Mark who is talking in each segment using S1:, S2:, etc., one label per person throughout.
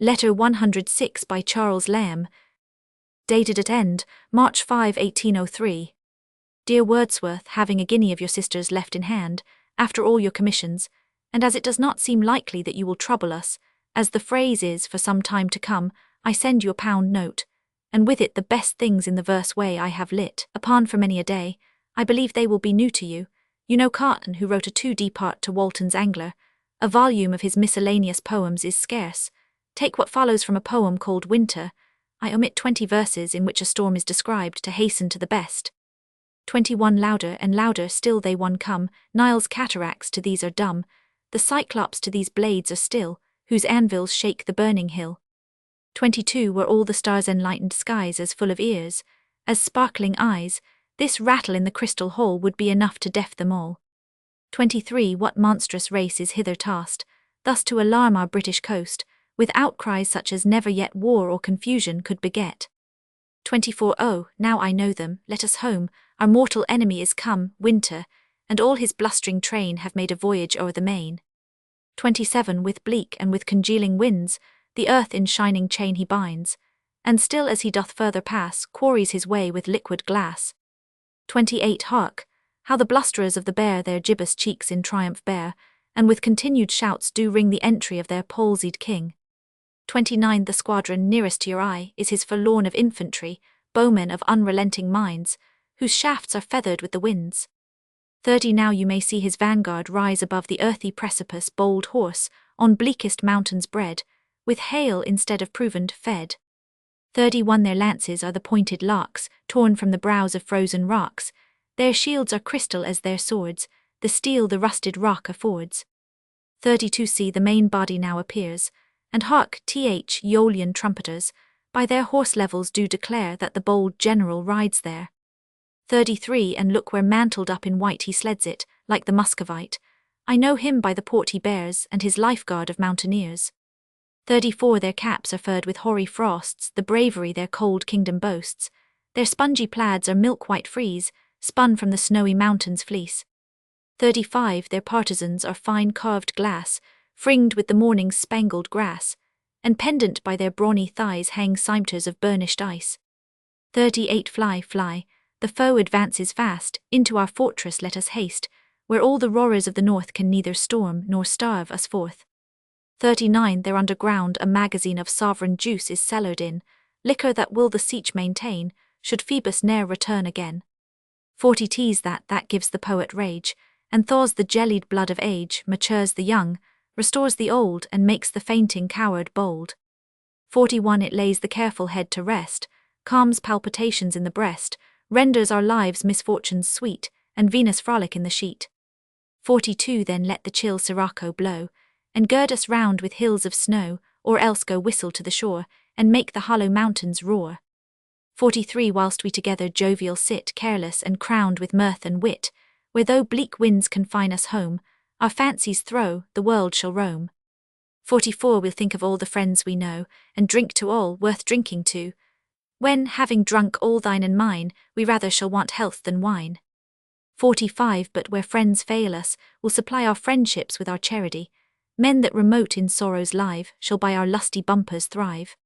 S1: Letter 106 by Charles Lamb. Dated at end, March 5, 1803. Dear Wordsworth, having a guinea of your sister's left in hand, after all your commissions, and as it does not seem likely that you will trouble us, as the phrase is for some time to come, I send you £1 note, and with it the best things in the verse way I have lit upon for many a day. I believe they will be new to you. You know Carton, who wrote a 2d part to Walton's Angler. A volume of his miscellaneous poems is scarce. Take what follows from a poem called Winter. I omit 20 verses in which a storm is described to hasten to the best. 21 louder and louder still they one come, Nile's cataracts to these are dumb, the Cyclops to these blades are still, whose anvils shake the burning hill. 22 were all the stars' enlightened skies as full of ears, as sparkling eyes, this rattle in the crystal hall would be enough to deaf them all. 23 what monstrous race is hither tossed, thus to alarm our British coast, with outcries such as never yet war or confusion could beget. 24 oh, now I know them, let us home, our mortal enemy is come, Winter, and all his blustering train have made a voyage o'er the main. 27 with bleak and with congealing winds, the earth in shining chain he binds, and still as he doth further pass, quarries his way with liquid glass. 28 hark, how the blusterers of the bear their gibbous cheeks in triumph bear, and with continued shouts do ring the entry of their palsied king. 29 the squadron nearest to your eye is his forlorn of infantry, bowmen of unrelenting minds, whose shafts are feathered with the winds. 30 now you may see his vanguard rise above the earthy precipice, bold horse, on bleakest mountains bred, with hail instead of provend fed. 31 their lances are the pointed larks, torn from the brows of frozen rocks, their shields are crystal as their swords, the steel the rusted rock affords. 32 see the main body now appears, and hark, Aeolian trumpeters, by their horse levels do declare that the bold general rides there. 33 and look where mantled up in white he sleds it, like the Muscovite, I know him by the port he bears, and his lifeguard of mountaineers. 34 their caps are furred with hoary frosts, the bravery their cold kingdom boasts, their spongy plaids are milk-white frieze, spun from the snowy mountains' fleece. 35 their partisans are fine carved glass, fringed with the morning's spangled grass, and pendant by their brawny thighs hang cimeters of burnished ice. 38 fly, fly, the foe advances fast, into our fortress let us haste, where all the roarers of the north can neither storm nor starve us forth. 39 there underground a magazine of sovereign juice is cellared in, liquor that will the siege maintain, should Phoebus ne'er return again. 40 tease that gives the poet rage, and thaws the jellied blood of age, matures the young, restores the old, and makes the fainting coward bold. 41 it lays the careful head to rest, calms palpitations in the breast, renders our lives misfortunes sweet, and Venus frolic in the sheet. 42 then let the chill sirocco blow, and gird us round with hills of snow, or else go whistle to the shore, and make the hollow mountains roar. 43 whilst we together jovial sit, careless and crowned with mirth and wit, where though bleak winds confine us home, our fancies throw, the world shall roam. 44 we'll think of all the friends we know, and drink to all worth drinking to, when, having drunk all thine and mine, we rather shall want health than wine. 45 but where friends fail us, we'll supply our friendships with our charity, men that remote in sorrows live, shall by our lusty bumpers thrive.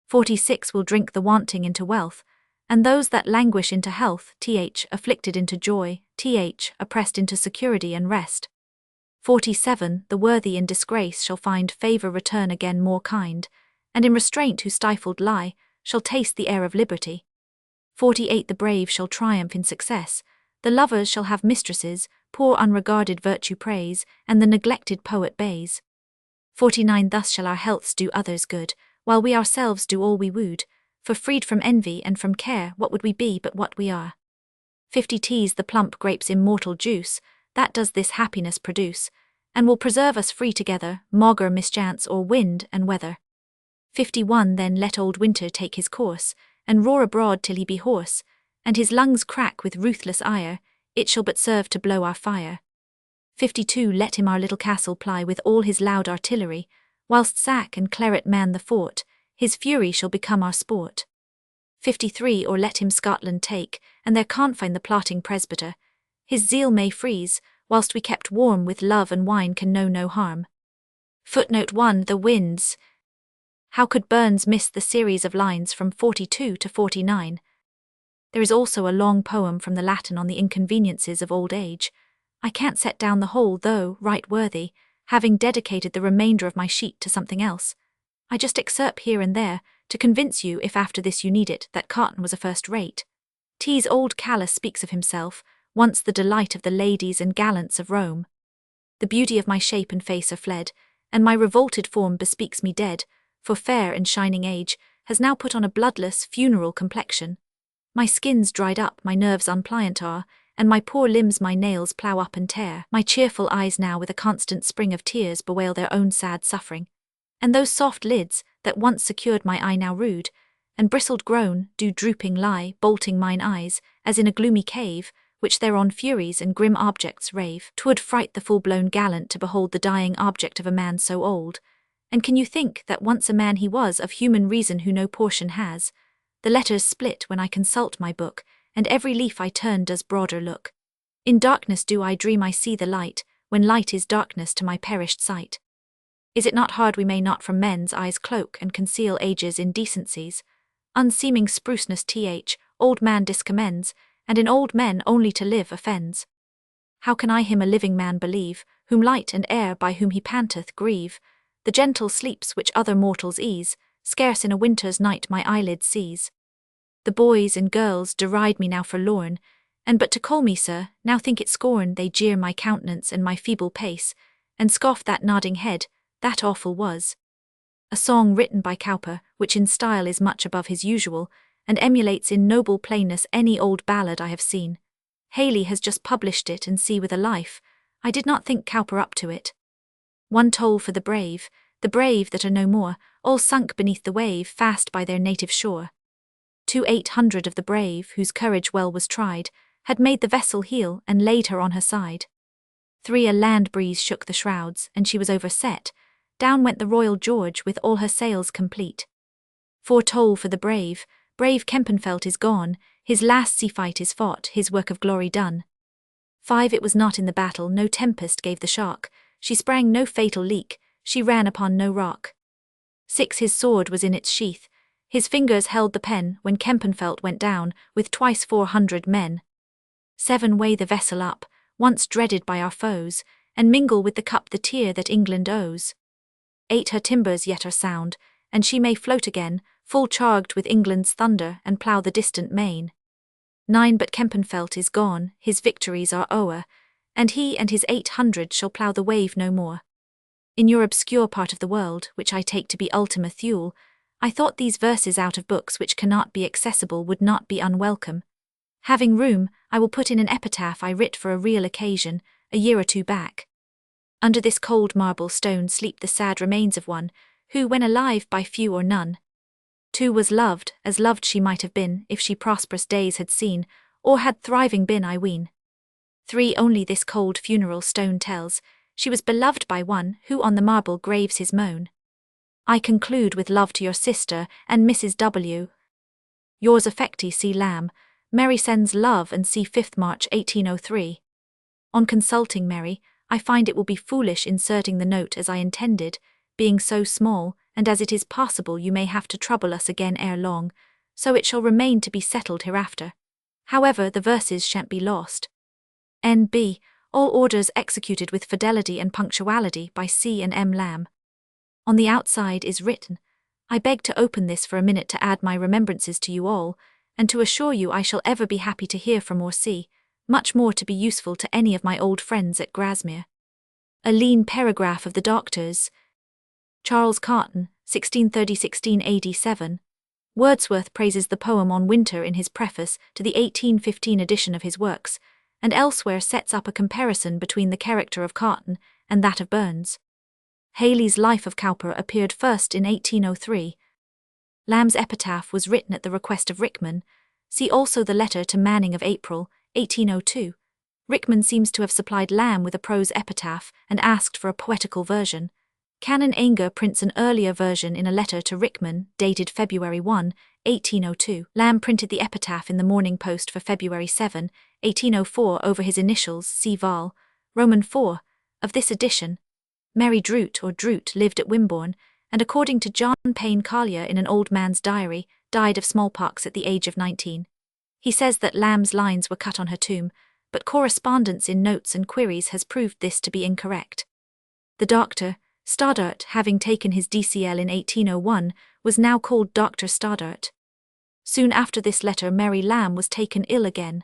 S1: 46 will drink the wanting into wealth, and those that languish into health, afflicted into joy, oppressed into security and rest. 47 the worthy in disgrace shall find favour return again more kind, and in restraint who stifled lie, shall taste the air of liberty. 48 the brave shall triumph in success, the lovers shall have mistresses, poor unregarded virtue praise, and the neglected poet bays. 49 thus shall our healths do others good, while we ourselves do all we would, for freed from envy and from care, what would we be but what we are? 50 tease the plump grape's immortal juice, that does this happiness produce, and will preserve us free together, maugre mischance or wind and weather. 51 then let old Winter take his course, and roar abroad till he be hoarse, and his lungs crack with ruthless ire, it shall but serve to blow our fire. 52 let him our little castle ply with all his loud artillery, whilst sack and claret man the fort, his fury shall become our sport. 53 or let him Scotland take, and there confine the plotting presbyter, his zeal may freeze, whilst we kept warm with love and wine can know no harm. Footnote 1 the winds, How could Burns miss the series of lines from 42 to 49? There is also a long poem from the Latin on the inconveniences of old age. I can't set down the whole, though, right worthy, having dedicated the remainder of my sheet to something else. I just excerpt here and there, to convince you, if after this you need it, that Carton was a first-rate. T.'s old Callus speaks of himself, once the delight of the ladies and gallants of Rome. The beauty of my shape and face are fled, and my revolted form bespeaks me dead, for fair and shining age has now put on a bloodless, funeral complexion. My skin's dried up, my nerves unpliant are, and my poor limbs my nails plough up and tear. My cheerful eyes now with a constant spring of tears bewail their own sad suffering. And those soft lids, that once secured my eye now rude, and bristled grown, do drooping lie, bolting mine eyes, as in a gloomy cave, which thereon furies and grim objects rave. 'Twould fright the full-blown gallant to behold the dying object of a man so old. And can you think that once a man he was of human reason who no portion has? The letters split when I consult my book, and every leaf I turn does broader look. In darkness do I dream I see the light, when light is darkness to my perished sight. Is it not hard we may not from men's eyes cloak and conceal age's indecencies? Unseeming spruceness old man discommends, and in old men only to live offends. How can I him a living man believe, whom light and air by whom he panteth grieve? The gentle sleeps which other mortals ease, scarce in a winter's night my eyelids seize. The boys and girls deride me now forlorn, and but to call me sir, now think it scorn. They jeer my countenance and my feeble pace, and scoff that nodding head, that awful was. A song written by Cowper, which in style is much above his usual, and emulates in noble plainness any old ballad I have seen. Haley has just published it, and see with a life, I did not think Cowper up to it. One toll for the brave that are no more, all sunk beneath the wave, fast by their native shore. 800 of the brave, whose courage well was tried, had made the vessel heel and laid her on her side. 3 a land breeze shook the shrouds, and she was overset. Down went the Royal George with all her sails complete. 4 toll for the brave Kempenfelt is gone, his last sea fight is fought, his work of glory done. 5 it was not in the battle, no tempest gave the shock, she sprang no fatal leak, she ran upon no rock. 6 his sword was in its sheath, his fingers held the pen, when Kempenfelt went down, with twice 400 men. 7 weigh the vessel up, once dreaded by our foes, and mingle with the cup the tear that England owes. 8 her timbers yet are sound, and she may float again, full charged with England's thunder, and plough the distant main. 9 but Kempenfelt is gone, his victories are o'er, and he and his 800 shall plough the wave no more. In your obscure part of the world, which I take to be Ultima Thule, I thought these verses out of books which cannot be accessible would not be unwelcome. Having room, I will put in an epitaph I writ for a real occasion, a year or 2 back. Under this cold marble stone sleep the sad remains of one, who, when alive by few or none, 2 was loved, as loved she might have been, if she prosperous days had seen, or had thriving been, I ween. 3 only this cold funeral stone tells, she was beloved by one, who on the marble graves his moan. I conclude with love to your sister, and Mrs. W. Yours affecti C. Lamb. Mary sends love, and see 5th March 1803. On consulting Mary, I find it will be foolish inserting the note as I intended, being so small, and as it is possible you may have to trouble us again ere long, so it shall remain to be settled hereafter. However, the verses shan't be lost. N.B. All orders executed with fidelity and punctuality by C. and M. Lamb. On the outside is written, I beg to open this for a minute to add my remembrances to you all, and to assure you I shall ever be happy to hear from or see, much more to be useful to any of my old friends at Grasmere. A lean paragraph of the doctor's. Charles Carton, 1630–1687. Wordsworth praises the poem on winter in his preface to the 1815 edition of his works, and elsewhere sets up a comparison between the character of Carton and that of Burns. Haley's Life of Cowper appeared first in 1803. Lamb's epitaph was written at the request of Rickman. See also the letter to Manning of April, 1802. Rickman seems to have supplied Lamb with a prose epitaph and asked for a poetical version. Canon Ainger prints an earlier version in a letter to Rickman, dated February 1, 1802. Lamb printed the epitaph in the Morning Post for February 7, 1804 over his initials C. Val, Roman 4. Of this edition, Mary Drute lived at Wimborne, and according to John Payne Collier in an old man's diary, died of smallpox at the age of 19. He says that Lamb's lines were cut on her tomb, but correspondence in notes and queries has proved this to be incorrect. The doctor, Stoddart, having taken his DCL in 1801, was now called Dr. Stoddart. Soon after this letter, Mary Lamb was taken ill again,